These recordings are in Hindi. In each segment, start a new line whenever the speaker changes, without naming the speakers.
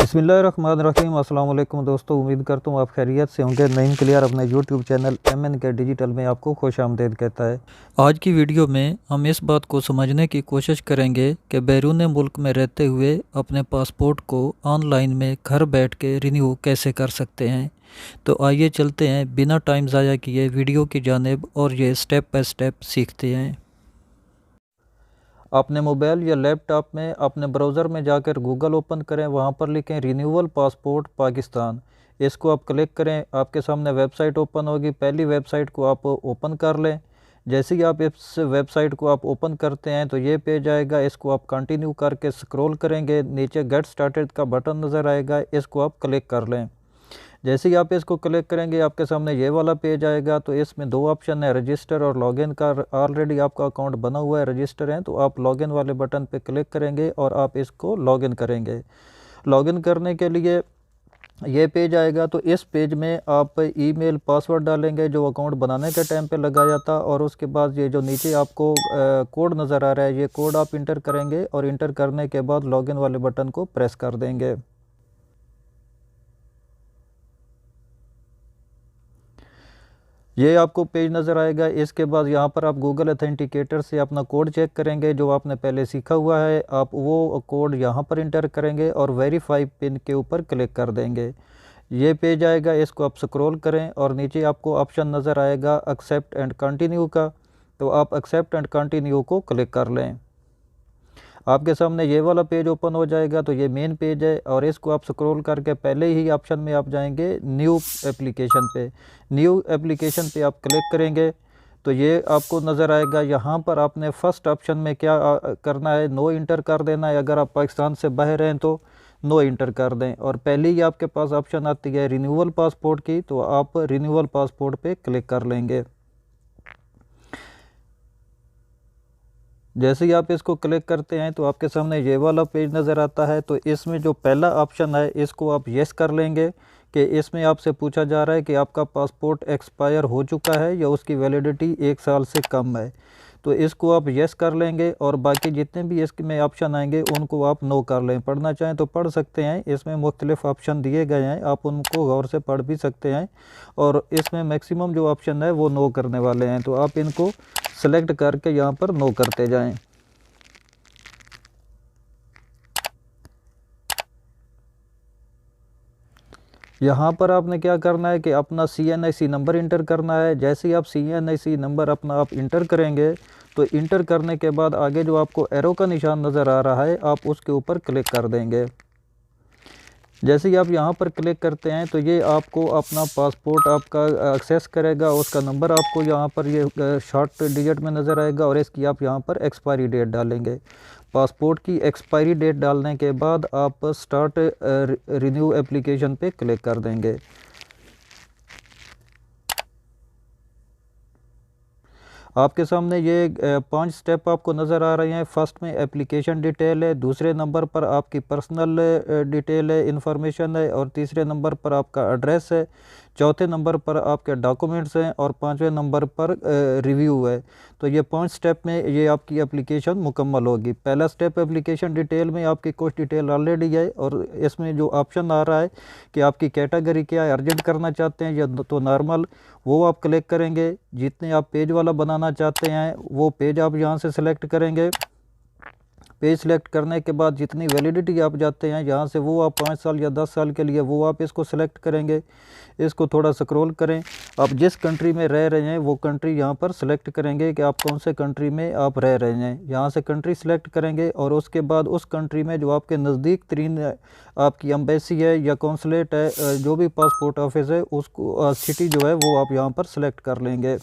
बिस्मिल्लाहिर्रहमानिर्रहीम। अस्सलाम वालेकुम दोस्तों, उम्मीद करता हूँ आप खैरियत से होंगे। नईम क्लियर अपने यूट्यूब चैनल MNK डिजिटल में आपको खुश आमदीद कहता है। आज की वीडियो में हम इस बात को समझने की कोशिश करेंगे कि बैरून मुल्क में रहते हुए अपने पासपोर्ट को ऑनलाइन में घर बैठ के रिन्यू कैसे कर सकते हैं। तो आइए चलते हैं बिना टाइम ज़ाया किए वीडियो की जानिब और ये स्टेप बाय स्टेप सीखते हैं। अपने मोबाइल या लैपटॉप में अपने ब्राउज़र में जाकर गूगल ओपन करें, वहाँ पर लिखें रिन्यूअल पासपोर्ट पाकिस्तान। इसको आप क्लिक करें, आपके सामने वेबसाइट ओपन होगी। पहली वेबसाइट को आप ओपन कर लें। जैसे ही आप इस वेबसाइट को आप ओपन करते हैं तो ये पेज आएगा। इसको आप कंटिन्यू करके स्क्रॉल करेंगे, नीचे गेट स्टार्टेड का बटन नज़र आएगा, इसको आप क्लिक कर लें। जैसे ही आप इसको क्लिक करेंगे आपके सामने ये वाला पेज आएगा। तो इसमें दो ऑप्शन है, रजिस्टर और लॉगिन का। ऑलरेडी आपका अकाउंट बना हुआ है, रजिस्टर है, तो आप लॉगिन वाले बटन पे क्लिक करेंगे और आप इसको लॉगिन करेंगे। लॉगिन करने के लिए ये पेज आएगा। तो इस पेज में आप ईमेल पासवर्ड डालेंगे जो अकाउंट बनाने के टाइम पे लगाया था, और उसके बाद ये जो नीचे आपको कोड नज़र आ रहा है, ये कोड आप इंटर करेंगे और इंटर करने के बाद लॉगिन वाले बटन को प्रेस कर देंगे। ये आपको पेज नज़र आएगा। इसके बाद यहाँ पर आप गूगल अथेंटिकेटर से अपना कोड चेक करेंगे जो आपने पहले सीखा हुआ है। आप वो कोड यहाँ पर इंटर करेंगे और वेरीफाई पिन के ऊपर क्लिक कर देंगे। ये पेज आएगा, इसको आप स्क्रॉल करें और नीचे आपको ऑप्शन नज़र आएगा एक्सेप्ट एंड कंटिन्यू का। तो आप एक्सेप्ट एंड कंटिन्यू को क्लिक कर लें। आपके सामने ये वाला पेज ओपन हो जाएगा। तो ये मेन पेज है और इसको आप स्क्रॉल करके पहले ही ऑप्शन में आप जाएंगे न्यू एप्लीकेशन पे। न्यू एप्लीकेशन पे आप क्लिक करेंगे तो ये आपको नज़र आएगा। यहाँ पर आपने फर्स्ट ऑप्शन में क्या करना है, नो इंटर कर देना है। अगर आप पाकिस्तान से बाहर हैं तो नो इंटर कर दें। और पहले ही आपके पास ऑप्शन आती है रिन्यूअल पासपोर्ट की, तो आप रिन्यूअल पासपोर्ट पे क्लिक कर लेंगे। जैसे ही आप इसको क्लिक करते हैं तो आपके सामने ये वाला पेज नज़र आता है। तो इसमें जो पहला ऑप्शन है इसको आप येस कर लेंगे कि इसमें आपसे पूछा जा रहा है कि आपका पासपोर्ट एक्सपायर हो चुका है या उसकी वैलिडिटी 1 साल से कम है। तो इसको आप येस कर लेंगे और बाकी जितने भी इसमें ऑप्शन आएंगे उनको आप नो कर लें। पढ़ना चाहें तो पढ़ सकते हैं, इसमें मुख्तलिफ ऑप्शन दिए गए हैं, आप उनको गौर से पढ़ भी सकते हैं। और इसमें मैक्सिमम जो ऑप्शन है वो नो करने वाले हैं, तो आप इनको सेलेक्ट करके यहाँ पर नो करते जाएं। यहाँ पर आपने क्या करना है कि अपना CNIC नंबर इंटर करना है। जैसे ही आप CNIC नंबर अपना आप इंटर करेंगे तो इंटर करने के बाद आगे जो आपको एरो का निशान नज़र आ रहा है आप उसके ऊपर क्लिक कर देंगे। जैसे ही आप यहाँ पर क्लिक करते हैं तो ये आपको अपना पासपोर्ट आपका एक्सेस करेगा। उसका नंबर आपको यहाँ पर ये शॉर्ट डिजिट में नज़र आएगा और इसकी आप यहाँ पर एक्सपायरी डेट डालेंगे। पासपोर्ट की एक्सपायरी डेट डालने के बाद आप स्टार्ट रिन्यू एप्लीकेशन पे क्लिक कर देंगे। आपके सामने ये 5 स्टेप आपको नज़र आ रहे हैं। फर्स्ट में एप्लीकेशन डिटेल है, दूसरे नंबर पर आपकी पर्सनल डिटेल है, इंफॉर्मेशन है, और तीसरे नंबर पर आपका एड्रेस है, चौथे नंबर पर आपके डॉक्यूमेंट्स हैं, और पाँचवें नंबर पर रिव्यू है। तो ये 5 स्टेप में ये आपकी एप्लीकेशन मुकम्मल होगी। पहला स्टेप एप्लीकेशन डिटेल में आपकी कुछ डिटेल ऑलरेडी है और इसमें जो ऑप्शन आ रहा है कि आपकी कैटेगरी क्या है, अर्जेंट करना चाहते हैं या तो नॉर्मल, वो आप क्लिक करेंगे। जितने आप पेज वाला बनाना चाहते हैं वो पेज आप यहाँ से सिलेक्ट करेंगे। पेज सेलेक्ट करने के बाद जितनी वैलिडिटी आप जाते हैं यहाँ से वो आप 5 साल या 10 साल के लिए वो आप इसको सेलेक्ट करेंगे। इसको थोड़ा स्क्रॉल करें। आप जिस कंट्री में रह रहे हैं वो कंट्री यहाँ पर सेलेक्ट करेंगे कि आप कौन से कंट्री में आप रह रहे हैं। यहाँ से कंट्री सेलेक्ट करेंगे और उसके बाद उस कंट्री में जो आपके नज़दीक तरीन आपकी एम्बेसी है या कौंसलेट है, जो भी पासपोर्ट ऑफिस है, उसको सिटी जो है वो आप यहाँ पर सेलेक्ट कर लेंगे।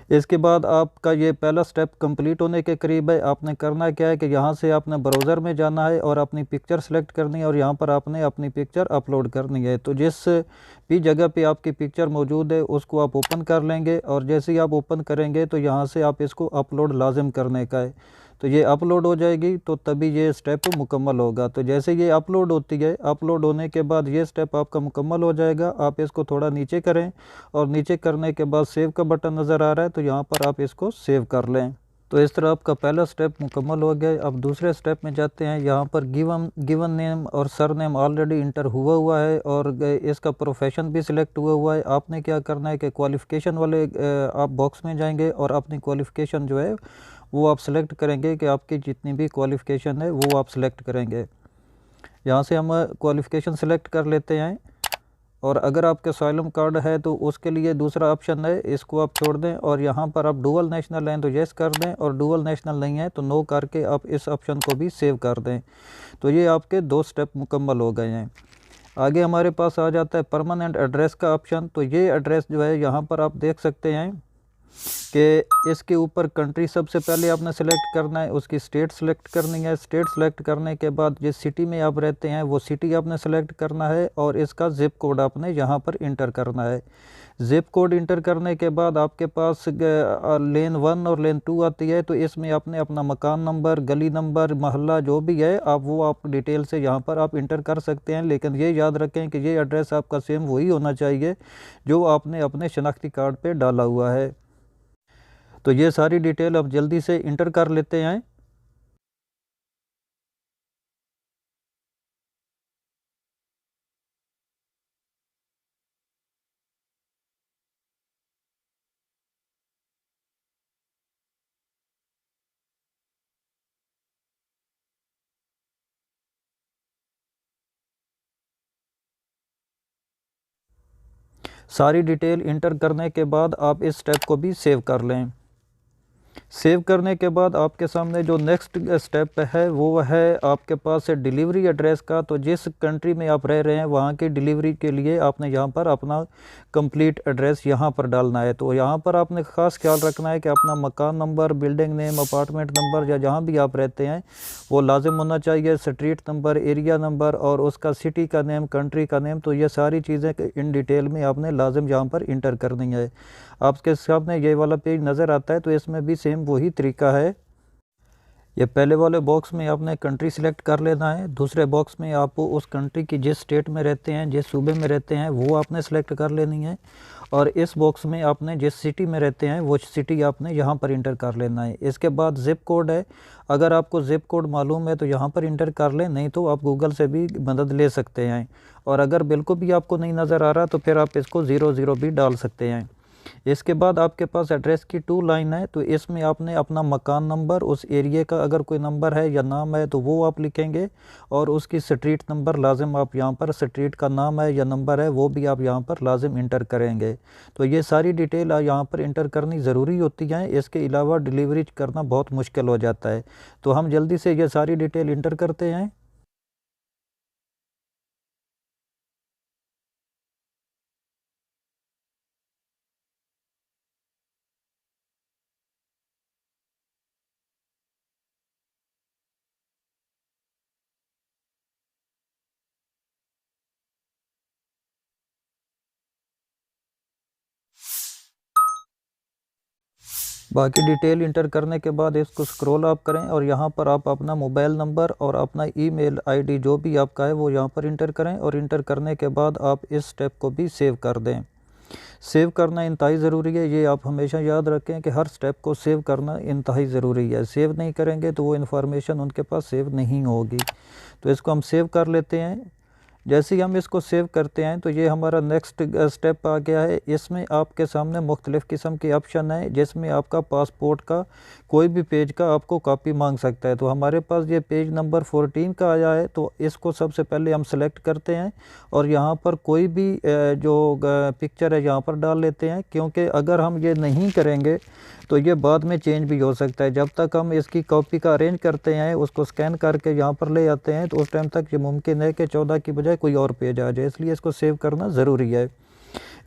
इसके बाद आपका ये पहला स्टेप कंप्लीट होने के करीब है। आपने करना क्या है कि यहाँ से आपने ब्राउज़र में जाना है और अपनी पिक्चर सेलेक्ट करनी है और यहाँ पर आपने अपनी पिक्चर अपलोड करनी है। तो जिस भी जगह पे आपकी पिक्चर मौजूद है उसको आप ओपन कर लेंगे और जैसे ही आप ओपन करेंगे तो यहाँ से आप इसको अपलोड लाजिम करने का है। तो ये अपलोड हो जाएगी तो तभी ये स्टेप मुकम्मल होगा। तो जैसे ये अपलोड होती है, अपलोड होने के बाद ये स्टेप आपका मुकम्मल हो जाएगा। आप इसको थोड़ा नीचे करें और नीचे करने के बाद सेव का बटन नज़र आ रहा है तो यहाँ पर आप इसको सेव कर लें। तो इस तरह आपका पहला स्टेप मुकम्मल हो गया। अब दूसरे स्टेप में जाते हैं। यहाँ पर गिवन नेम और सर नेम ऑलरेडी इंटर हुआ है और इसका प्रोफेशन भी सिलेक्ट हुआ है। आपने क्या करना है कि क्वालिफ़िकेशन वाले आप बॉक्स में जाएंगे और अपनी क्वालिफ़िकेशन जो है वो आप सेलेक्ट करेंगे कि आपकी जितनी भी क्वालिफ़िकेशन है वो आप सेलेक्ट करेंगे। यहाँ से हम क्वालिफ़िकेशन सेलेक्ट कर लेते हैं। और अगर आपके असाइलम कार्ड है तो उसके लिए दूसरा ऑप्शन है, इसको आप छोड़ दें और यहाँ पर आप डुअल नेशनल हैं तो येस कर दें, और डुअल नेशनल नहीं है तो नो करके आप इस ऑप्शन को भी सेव कर दें। तो ये आपके 2 स्टेप मुकम्मल हो गए हैं। आगे हमारे पास आ जाता है परमानेंट एड्रेस का ऑप्शन। तो ये एड्रेस जो है यहाँ पर आप देख सकते हैं कि इसके ऊपर कंट्री सबसे पहले आपने सेलेक्ट करना है, उसकी स्टेट सेलेक्ट करनी है। स्टेट सेलेक्ट करने के बाद जिस सिटी में आप रहते हैं वो सिटी आपने सेलेक्ट करना है और इसका ज़िप कोड आपने यहाँ पर इंटर करना है। ज़िप कोड इंटर करने के बाद आपके पास लेन 1 और लेन 2 आती है। तो इसमें आपने अपना मकान नंबर, गली नंबर, मोहल्ला जो भी है आप डिटेल से यहाँ पर आप इंटर कर सकते हैं। लेकिन ये याद रखें कि ये एड्रेस आपका सेम वही होना चाहिए जो आपने अपने शनाख्ती कार्ड पे डाला हुआ है। तो ये सारी डिटेल अब जल्दी से इंटर कर लेते हैं। सारी डिटेल इंटर करने के बाद आप इस स्टेप को भी सेव कर लें। सेव करने के बाद आपके सामने जो नेक्स्ट स्टेप है वो है आपके पास है डिलीवरी एड्रेस का। तो जिस कंट्री में आप रह रहे हैं वहाँ की डिलीवरी के लिए आपने यहाँ पर अपना कंप्लीट एड्रेस यहाँ पर डालना है। तो यहाँ पर आपने ख़ास ख्याल रखना है कि अपना मकान number, building name, apartment number या जहाँ भी आप रहते हैं वो लाजिम होना चाहिए, स्ट्रीट नंबर, एरिया नंबर और उसका सिटी का नेम, कंट्री का नेम। तो ये सारी चीज़ें इन डिटेल में आपने लाजिम यहाँ पर इंटर करनी है। आपके सामने ये वाला पेज नज़र आता है तो इसमें भी सेम वही तरीका है। ये पहले वाले बॉक्स में आपने कंट्री सिलेक्ट कर लेना है। दूसरे बॉक्स में आपको उस कंट्री की जिस स्टेट में रहते हैं, जिस सूबे में रहते हैं वो आपने सेलेक्ट कर लेनी है। और इस बॉक्स में आपने जिस सिटी में रहते हैं वो सिटी आपने यहाँ पर इंटर कर लेना है। इसके बाद ज़िप कोड है। अगर आपको ज़िप कोड मालूम है तो यहाँ पर इंटर कर लें, नहीं तो आप गूगल से भी मदद ले सकते हैं। और अगर बिल्कुल भी आपको नहीं नज़र आ रहा तो फिर आप इसको 00 भी डाल सकते हैं। इसके बाद आपके पास एड्रेस की 2 लाइन है। तो इसमें आपने अपना मकान नंबर, उस एरिया का अगर कोई नंबर है या नाम है तो वो आप लिखेंगे, और उसकी स्ट्रीट नंबर लाजिम आप यहाँ पर, स्ट्रीट का नाम है या नंबर है वो भी आप यहाँ पर लाजिम इंटर करेंगे। तो ये सारी डिटेल यहाँ पर इंटर करनी ज़रूरी होती है। इसके अलावा डिलीवरी करना बहुत मुश्किल हो जाता है। तो हम जल्दी से ये सारी डिटेल इंटर करते हैं। बाकी डिटेल इंटर करने के बाद इसको स्क्रॉल अप करें और यहाँ पर आप अपना मोबाइल नंबर और अपना ईमेल आईडी जो भी आपका है वो यहाँ पर इंटर करें। और इंटर करने के बाद आप इस स्टेप को भी सेव कर दें। सेव करना इंतहाई ज़रूरी है। ये आप हमेशा याद रखें कि हर स्टेप को सेव करना इंतहाई ज़रूरी है। सेव नहीं करेंगे तो वो इन्फॉर्मेशन उनके पास सेव नहीं होगी। तो इसको हम सेव कर लेते हैं। जैसे ही हम इसको सेव करते हैं तो ये हमारा नेक्स्ट स्टेप आ गया है। इसमें आपके सामने मुख्तलिफ़ किस्म के ऑप्शन हैं, जिसमें आपका पासपोर्ट का कोई भी पेज का आपको कॉपी मांग सकता है। तो हमारे पास ये पेज नंबर 14 का आया है। तो इसको सबसे पहले हम सेलेक्ट करते हैं और यहाँ पर कोई भी जो पिक्चर है यहाँ पर डाल लेते हैं, क्योंकि अगर हम ये नहीं करेंगे तो ये बाद में चेंज भी हो सकता है। जब तक हम इसकी कॉपी का अरेंज करते हैं, उसको स्कैन करके यहाँ पर ले आते हैं, तो उस टाइम तक ये मुमकिन है कि 14 की बजाय कोई और पेज आ जाए। इसलिए इसको सेव करना ज़रूरी है।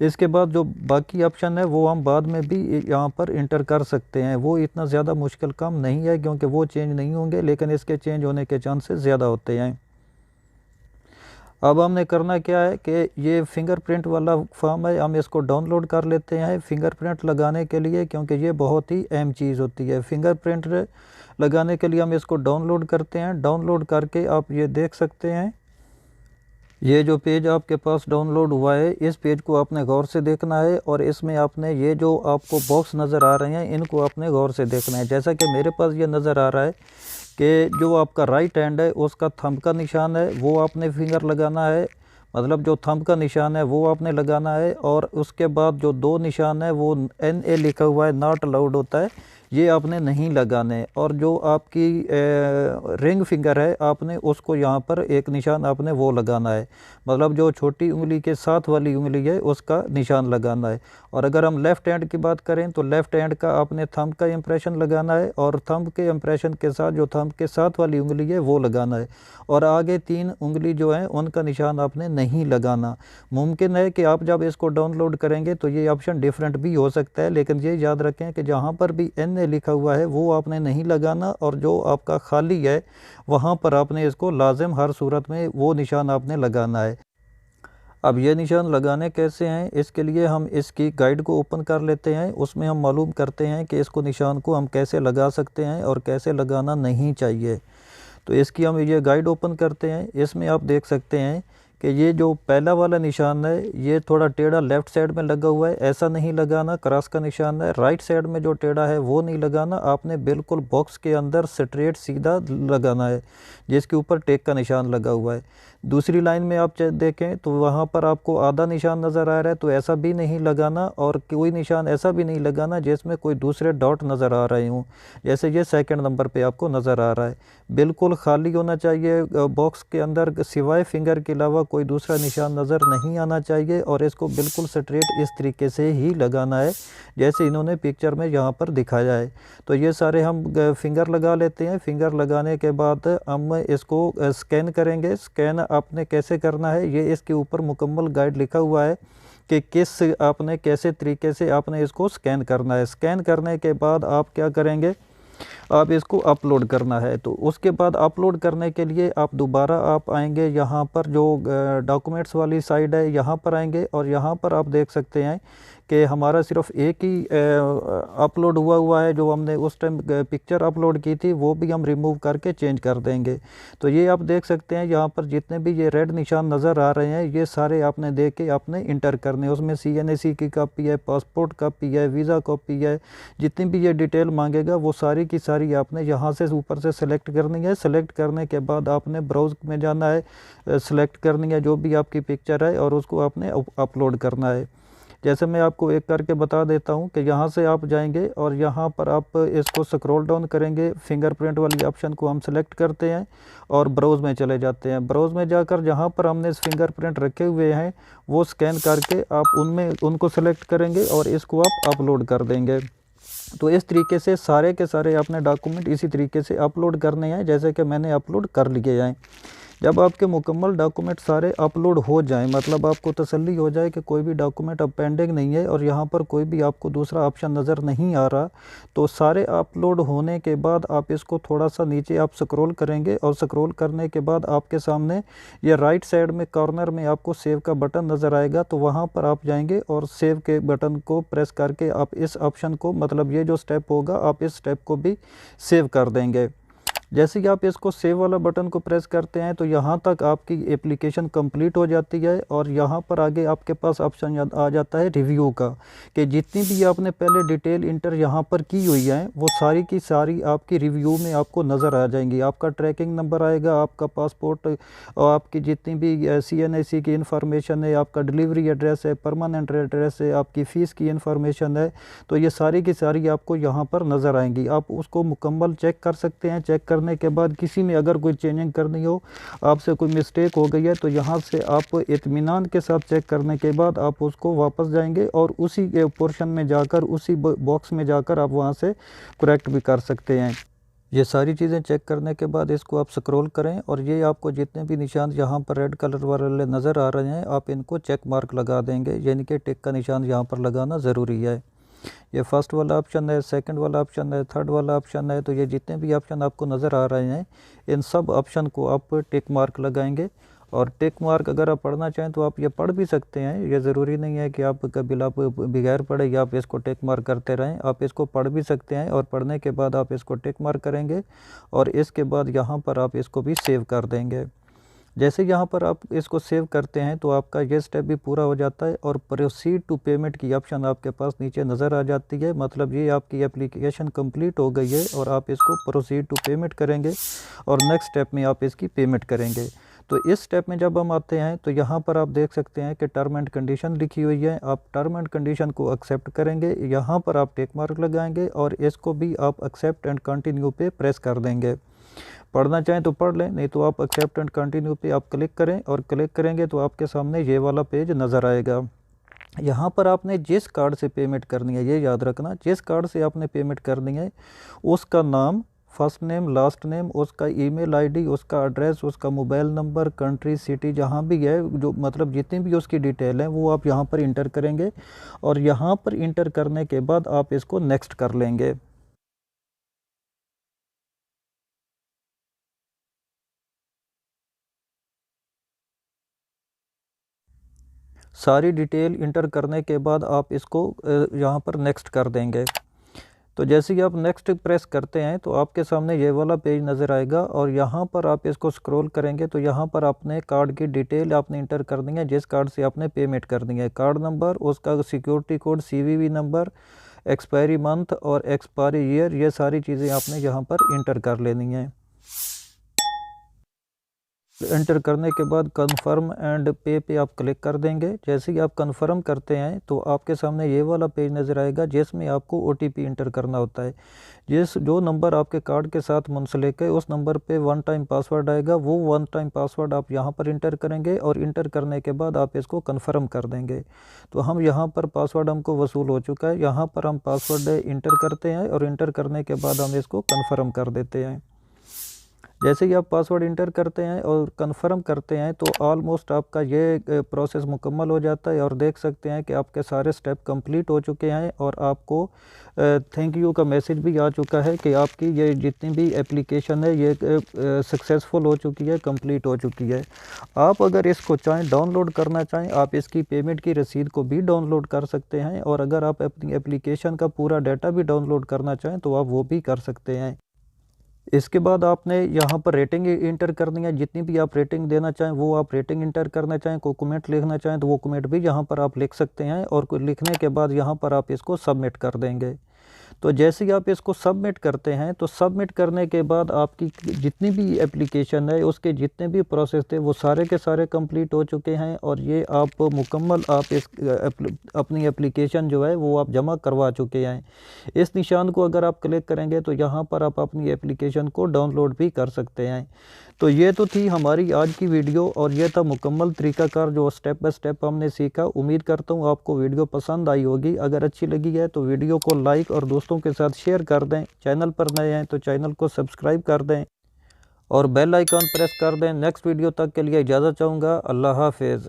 इसके बाद जो बाकी ऑप्शन है वो हम बाद में भी यहाँ पर इंटर कर सकते हैं। वो इतना ज़्यादा मुश्किल काम नहीं है, क्योंकि वो चेंज नहीं होंगे, लेकिन इसके चेंज होने के चांसेस ज़्यादा होते हैं। अब हमने करना क्या है कि ये फिंगरप्रिंट वाला फॉर्म है, हम इसको डाउनलोड कर लेते हैं फिंगरप्रिंट लगाने के लिए, क्योंकि ये बहुत ही अहम चीज़ होती है। फिंगरप्रिंट लगाने के लिए हम इसको डाउनलोड करते हैं। डाउनलोड करके आप ये देख सकते हैं ये जो पेज आपके पास डाउनलोड हुआ है, इस पेज को आपने गौर से देखना है और इसमें आपने ये जो आपको बॉक्स नज़र आ रहे हैं इनको आपने गौर से देखना है। जैसा कि मेरे पास ये नज़र आ रहा है कि जो आपका राइट हैंड है उसका थंब का निशान है वो आपने फिंगर लगाना है, मतलब जो थंब का निशान है वो आपने लगाना है। और उसके बाद जो दो निशान है वो NA लिखा हुआ है, नॉट अलाउड होता है, ये आपने नहीं लगाने। और जो आपकी रिंग फिंगर है आपने उसको यहाँ पर एक निशान आपने वो लगाना है, मतलब जो छोटी उंगली के साथ वाली उंगली है उसका निशान लगाना है। और अगर हम लेफ़्ट हैंड की बात करें तो लेफ़्ट हैंड का आपने थंब का इम्प्रेशन लगाना है और थंब के इम्प्रेशन के साथ जो थंब के साथ वाली उंगली है वो लगाना है। और आगे 3 उंगली जो है उनका निशान आपने नहीं लगाना। मुमकिन है कि आप जब इसको डाउनलोड करेंगे तो ये ऑप्शन डिफरेंट भी हो सकता है, लेकिन ये याद रखें कि जहाँ पर भी NA लिखा हुआ है वो आपने नहीं लगाना और जो आपका खाली है वहाँ पर आपने इसको लाजिम हर सूरत में वो निशान आपने लगाना है। अब ये निशान लगाने कैसे हैं, इसके लिए हम इसकी गाइड को ओपन कर लेते हैं। उसमें हम मालूम करते हैं कि इसको निशान को हम कैसे लगा सकते हैं और कैसे लगाना नहीं चाहिए। तो इसकी हम ये गाइड ओपन करते हैं। इसमें आप देख सकते हैं कि ये जो पहला वाला निशान है ये थोड़ा टेढ़ा लेफ़्ट साइड में लगा हुआ है, ऐसा नहीं लगाना। क्रॉस का निशान है, राइट साइड में जो टेढ़ा है वो नहीं लगाना, आपने बिल्कुल बॉक्स के अंदर स्ट्रेट सीधा लगाना है जिसके ऊपर टेक का निशान लगा हुआ है। दूसरी लाइन में आप देखें तो वहाँ पर आपको आधा निशान नज़र आ रहा है, तो ऐसा भी नहीं लगाना। और कोई निशान ऐसा भी नहीं लगाना जिसमें कोई दूसरे डॉट नज़र आ रहे हों, जैसे ये सेकंड नंबर पे आपको नज़र आ रहा है। बिल्कुल खाली होना चाहिए बॉक्स के अंदर, सिवाय फिंगर के अलावा कोई दूसरा निशान नज़र नहीं आना चाहिए। और इसको बिल्कुल स्ट्रेट इस तरीके से ही लगाना है जैसे इन्होंने पिक्चर में यहाँ पर दिखाया है। तो ये सारे हम फिंगर लगा लेते हैं। फिंगर लगाने के बाद हम इसको स्कैन करेंगे। स्कैन आपने कैसे करना है ये इसके ऊपर मुकम्मल गाइड लिखा हुआ है कि किस आपने कैसे तरीके से आपने इसको स्कैन करना है। स्कैन करने के बाद आप क्या करेंगे, आप इसको अपलोड करना है। तो उसके बाद अपलोड करने के लिए आप दोबारा आप आएंगे यहाँ पर जो डॉक्यूमेंट्स वाली साइड है यहाँ पर आएंगे और यहाँ पर आप देख सकते हैं कि हमारा सिर्फ एक ही अपलोड हुआ है। जो हमने उस टाइम पिक्चर अपलोड की थी वो भी हम रिमूव करके चेंज कर देंगे। तो ये आप देख सकते हैं यहाँ पर जितने भी ये रेड निशान नज़र आ रहे हैं ये सारे आपने देख के आपने इंटर करने। उसमें CNAC की कॉपी है, पासपोर्ट कॉपी है, वीज़ा कॉपी है, जितनी भी ये डिटेल मांगेगा वो सारी की सारी आपने यहाँ से ऊपर से सेलेक्ट करनी है। सेलेक्ट करने के बाद आपने ब्राउज़ में जाना है, सेलेक्ट करनी है जो भी आपकी पिक्चर है और उसको आपने अपलोड करना है। जैसे मैं आपको एक करके बता देता हूं कि यहाँ से आप जाएंगे और यहाँ पर आप इसको स्क्रॉल डाउन करेंगे, फिंगरप्रिंट वाली ऑप्शन को हम सेलेक्ट करते हैं और ब्राउज़ में चले जाते हैं। ब्राउज़ में जाकर जहाँ पर हमने फिंगरप्रिंट रखे हुए हैं वो स्कैन करके आप उनमें उनको सेलेक्ट करेंगे और इसको आप अपलोड कर देंगे। तो इस तरीके से सारे के सारे अपने डॉक्यूमेंट इसी तरीके से अपलोड करने हैं जैसे कि मैंने अपलोड कर लिए हैं। जब आपके मुकम्मल डॉक्यूमेंट सारे अपलोड हो जाएं, मतलब आपको तसल्ली हो जाए कि कोई भी डॉक्यूमेंट अब पेंडिंग नहीं है और यहाँ पर कोई भी आपको दूसरा ऑप्शन नज़र नहीं आ रहा, तो सारे अपलोड होने के बाद आप इसको थोड़ा सा नीचे आप स्क्रॉल करेंगे और स्क्रॉल करने के बाद आपके सामने ये राइट साइड में कॉर्नर में आपको सेव का बटन नज़र आएगा। तो वहाँ पर आप जाएंगे और सेव के बटन को प्रेस करके आप इस ऑप्शन को, मतलब ये जो स्टेप होगा आप इस स्टेप को भी सेव कर देंगे। जैसे कि आप इसको सेव वाला बटन को प्रेस करते हैं तो यहाँ तक आपकी एप्लीकेशन कंप्लीट हो जाती है और यहाँ पर आगे आपके पास ऑप्शन आ जाता है रिव्यू का, कि जितनी भी आपने पहले डिटेल इंटर यहाँ पर की हुई है वो सारी की सारी आपकी रिव्यू में आपको नज़र आ जाएंगी। आपका ट्रैकिंग नंबर आएगा, आपका पासपोर्ट और आपकी जितनी भी CNAC की इन्फॉर्मेशन है, आपका डिलीवरी एड्रेस है, परमानेंट एड्रेस है, आपकी फ़ीस की इन्फॉर्मेशन है, तो ये सारी की सारी आपको यहाँ पर नज़र आएंगी। आप उसको मुकम्मल चेक कर सकते हैं। चेक करने के बाद किसी में अगर कोई चेंजिंग करनी हो, आपसे कोई मिस्टेक हो गई है, तो यहाँ से आप इत्मीनान के साथ चेक करने के बाद आप उसको वापस जाएंगे और उसी पोर्शन में जाकर उसी बॉक्स में जाकर आप वहाँ से करेक्ट भी कर सकते हैं। ये सारी चीज़ें चेक करने के बाद इसको आप स्क्रॉल करें और ये आपको जितने भी निशान यहाँ पर रेड कलर वाले नज़र आ रहे हैं आप इनको चेक मार्क लगा देंगे, यानी कि टिक का निशान यहाँ पर लगाना ज़रूरी है। ये फर्स्ट वाला ऑप्शन है, सेकंड वाला ऑप्शन है, थर्ड वाला ऑप्शन है। तो ये जितने भी ऑप्शन आपको नज़र आ रहे हैं इन सब ऑप्शन को आप टिक मार्क लगाएंगे। और टिक मार्क अगर आप पढ़ना चाहें तो आप ये पढ़ भी सकते हैं, ये ज़रूरी नहीं है कि आप कभी आप बगैर पढ़े या आप इसको टिक मार्क करते रहें। आप इसको पढ़ भी सकते हैं और पढ़ने के बाद आप इसको टिक मार्क करेंगे और इसके बाद यहाँ पर आप इसको भी सेव कर देंगे। जैसे यहाँ पर आप इसको सेव करते हैं तो आपका ये स्टेप भी पूरा हो जाता है और प्रोसीड टू पेमेंट की ऑप्शन आपके पास नीचे नज़र आ जाती है। मतलब ये आपकी एप्लीकेशन कंप्लीट हो गई है और आप इसको प्रोसीड टू पेमेंट करेंगे और नेक्स्ट स्टेप में आप इसकी पेमेंट करेंगे। तो इस स्टेप में जब हम आते हैं तो यहाँ पर आप देख सकते हैं कि टर्म एंड कंडीशन लिखी हुई है। आप टर्म एंड कंडीशन को एक्सेप्ट करेंगे, यहाँ पर आप टिक मार्क लगाएंगे और इसको भी आप एक्सेप्ट एंड कंटिन्यू पे प्रेस कर देंगे। पढ़ना चाहें तो पढ़ लें, नहीं तो आप एक्सेप्ट एंड कंटिन्यू पे आप क्लिक करें और क्लिक करेंगे तो आपके सामने ये वाला पेज नज़र आएगा। यहाँ पर आपने जिस कार्ड से पेमेंट करनी है, ये याद रखना, जिस कार्ड से आपने पेमेंट करनी है उसका नाम, फर्स्ट नेम, लास्ट नेम, उसका ईमेल आईडी, उसका एड्रेस, उसका मोबाइल नंबर, कंट्री, सिटी, जहाँ भी है, जो मतलब जितनी भी उसकी डिटेल है वो आप यहाँ पर इंटर करेंगे और यहाँ पर इंटर करने के बाद आप इसको नेक्स्ट कर लेंगे। सारी डिटेल इंटर करने के बाद आप इसको यहाँ पर नेक्स्ट कर देंगे। तो जैसे ही आप नेक्स्ट प्रेस करते हैं तो आपके सामने ये वाला पेज नज़र आएगा और यहाँ पर आप इसको स्क्रॉल करेंगे तो यहाँ पर आपने कार्ड की डिटेल आपने इंटर करनी है, जिस कार्ड से आपने पेमेंट करनी है, कार्ड नंबर, उसका security code, CVV number, expiry month और एक्सपायरी ईयर, ये सारी चीज़ें आपने यहाँ पर इंटर कर लेनी है। एंटर करने के बाद कन्फर्म एंड पे आप क्लिक कर देंगे। जैसे ही आप कन्फर्म करते हैं तो आपके सामने ये वाला पेज नज़र आएगा जिसमें आपको OTP इंटर करना होता है। जो नंबर आपके कार्ड के साथ मुंसलिक है उस नंबर पे 1 टाइम पासवर्ड आएगा, वो 1 टाइम पासवर्ड आप यहाँ पर इंटर करेंगे और इंटर करने के बाद आप इसको कन्फर्म कर देंगे। तो हम यहाँ पर पासवर्ड हमको वसूल हो चुका है, यहाँ पर हम पासवर्ड इंटर करते हैं और इंटर करने के बाद हम इसको कन्फर्म कर देते हैं। जैसे ही आप पासवर्ड इंटर करते हैं और कंफर्म करते हैं तो ऑलमोस्ट आपका ये प्रोसेस मुकम्मल हो जाता है और देख सकते हैं कि आपके सारे स्टेप कंप्लीट हो चुके हैं और आपको थैंक यू का मैसेज भी आ चुका है कि आपकी ये जितनी भी एप्लीकेशन है ये सक्सेसफुल हो चुकी है, कंप्लीट हो चुकी है। आप अगर इसको चाहें डाउनलोड करना चाहें, आप इसकी पेमेंट की रसीद को भी डाउनलोड कर सकते हैं और अगर आप अपनी एप्लीकेशन का पूरा डाटा भी डाउनलोड करना चाहें तो आप वो भी कर सकते हैं। इसके बाद आपने यहाँ पर रेटिंग इंटर करनी है, जितनी भी आप रेटिंग देना चाहें वो आप रेटिंग इंटर करना चाहें, कोई कमेंट लिखना चाहें तो वो कमेंट भी यहाँ पर आप लिख सकते हैं और लिखने के बाद यहाँ पर आप इसको सबमिट कर देंगे। तो जैसे ही आप इसको सबमिट करते हैं तो सबमिट करने के बाद आपकी जितनी भी एप्लीकेशन है उसके जितने भी प्रोसेस थे वो सारे के सारे कंप्लीट हो चुके हैं और ये आप मुकम्मल आप इस अपनी एप्लीकेशन जो है वो आप जमा करवा चुके हैं। इस निशान को अगर आप क्लिक करेंगे तो यहाँ पर आप अपनी एप्लीकेशन को डाउनलोड भी कर सकते हैं। तो ये तो थी हमारी आज की वीडियो और ये था मुकम्मल तरीक़ाकार जो स्टेप बाय स्टेप हमने सीखा। उम्मीद करता हूँ आपको वीडियो पसंद आई होगी। अगर अच्छी लगी है तो वीडियो को लाइक और दोस्तों के साथ शेयर कर दें। चैनल पर नए हैं तो चैनल को सब्सक्राइब कर दें और बेल आइकन प्रेस कर दें। नेक्स्ट वीडियो तक के लिए इजाज़त चाहूँगा। अल्लाह हाफिज़।